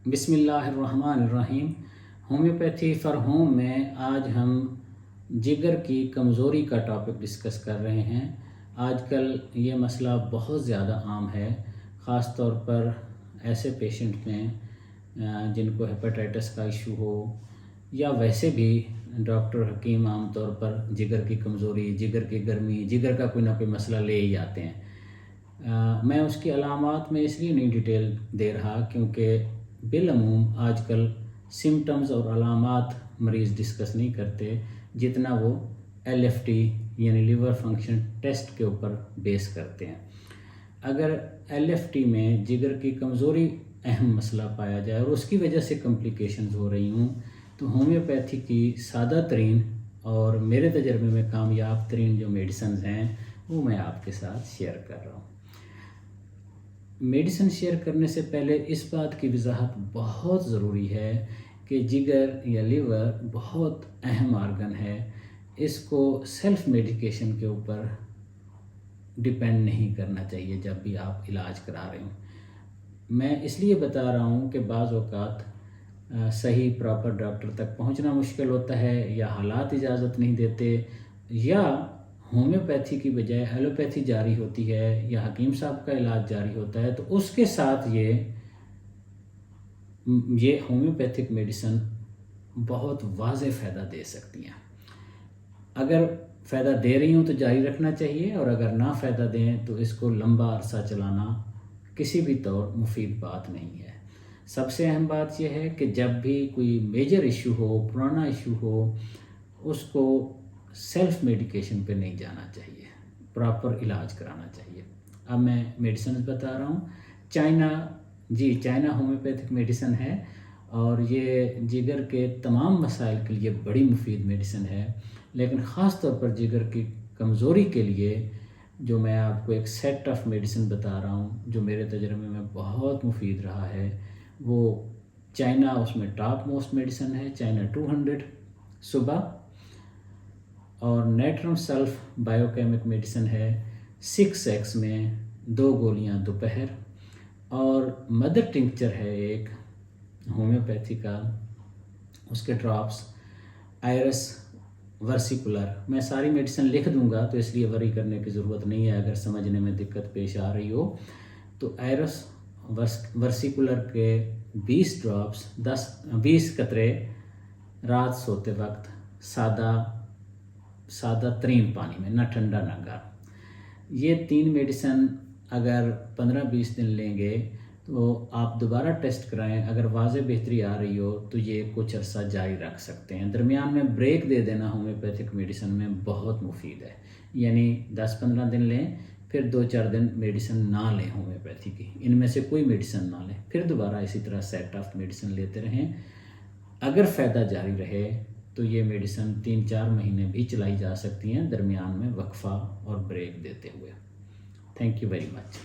بسم اللہ الرحمن الرحیم۔ ہومیوپیتھی فار ہوم میں آج ہم جگر کی کمزوری کا ٹاپک ڈسکس کر رہے ہیں۔ آج کل یہ مسئلہ بہت زیادہ عام ہے، خاص طور پر ایسے پیشنٹ میں جن کو ہیپاٹائٹس کا ایشو ہو یا ویسے بھی ڈاکٹر حکیم عام طور پر جگر کی کمزوری، جگر کی گرمی، جگر کا کوئی نہ کوئی مسئلہ لے ہی آتے ہیں۔ میں اس کی علامات میں اس لیے نہیں ڈیٹیل دے رہا کیونکہ بالعموم آج کل سمٹمز اور علامات مریض ڈسکس نہیں کرتے جتنا وہ LFT یعنی لیور فنکشن ٹیسٹ کے اوپر بیس کرتے ہیں۔ اگر LFT میں جگر کی کمزوری اہم مسئلہ پایا جائے اور اس کی وجہ سے کمپلیکیشنز ہو رہی ہوں تو ہومیوپیتھی کی سادہ ترین اور میرے تجربے میں کامیاب ترین جو میڈیسنز ہیں وہ میں آپ کے ساتھ شیئر کر رہا ہوں۔ میڈیسن شیئر کرنے سے پہلے اس بات کی وضاحت بہت ضروری ہے کہ جگر یا لیور بہت اہم آرگن ہے، اس کو سیلف میڈیکیشن کے اوپر ڈیپینڈ نہیں کرنا چاہیے جب بھی آپ علاج کرا رہے ہوں۔ میں اس لیے بتا رہا ہوں کہ بعض اوقات صحیح پراپر ڈاکٹر تک پہنچنا مشکل ہوتا ہے یا حالات اجازت نہیں دیتے یا ہومیوپیتھی کی بجائے ایلوپیتھی جاری ہوتی ہے یا حکیم صاحب کا علاج جاری ہوتا ہے تو اس کے ساتھ یہ ہومیوپیتھک میڈیسن بہت واضح فائدہ دے سکتی ہیں۔ اگر فائدہ دے رہی ہوں تو جاری رکھنا چاہیے اور اگر نہ فائدہ دیں تو اس کو لمبا عرصہ چلانا کسی بھی طور مفید بات نہیں ہے۔ سب سے اہم بات یہ ہے کہ جب بھی کوئی میجر ایشو ہو، پرانا ایشو ہو، اس کو سیلف میڈیکیشن پہ نہیں جانا چاہیے، پراپر علاج کرانا چاہیے۔ اب میں میڈیسنز بتا رہا ہوں۔ چائنا ہومیوپیتھک میڈیسن ہے اور یہ جگر کے تمام مسائل کے لیے بڑی مفید میڈیسن ہے، لیکن خاص طور پر جگر کی کمزوری کے لیے جو میں آپ کو ایک سیٹ آف میڈیسن بتا رہا ہوں جو میرے تجربے میں بہت مفید رہا ہے، وہ چائنا اس میں ٹاپ موسٹ میڈیسن ہے، چائنا 200 صبح، اور نیٹرم سلف بائیوکیمک میڈیسن ہے 6x میں 2 گولیاں دوپہر، اور مدر ٹنکچر ہے ایک ہومیوپیتھی کا، اس کے ڈراپس آئرس ورسیکولر۔ میں ساری میڈیسن لکھ دوں گا تو اس لیے وری کرنے کی ضرورت نہیں ہے، اگر سمجھنے میں دقت پیش آ رہی ہو تو آئرس ورسیکولر کے 20 ڈراپس 20 قطرے رات سوتے وقت سادہ ترین پانی میں، نہ ٹھنڈا نہ گرم۔ یہ 3 میڈیسن اگر 15-20 دن لیں گے تو آپ دوبارہ ٹیسٹ کرائیں، اگر واضح بہتری آ رہی ہو تو یہ کچھ عرصہ جاری رکھ سکتے ہیں۔ درمیان میں بریک دے دینا ہومیوپیتھک میڈیسن میں بہت مفید ہے، یعنی 10-15 دن لیں، پھر 2-4 دن میڈیسن نہ لیں ہومیوپیتھی کی، ان میں سے کوئی میڈیسن نہ لیں، پھر دوبارہ اسی طرح سیٹ آف میڈیسن لیتے رہیں۔ اگر فائدہ جاری رہے تو یہ میڈیسن 3-4 مہینے بھی چلائی جا سکتی ہیں، درمیان میں وقفہ اور بریک دیتے ہوئے۔ Thank you very much.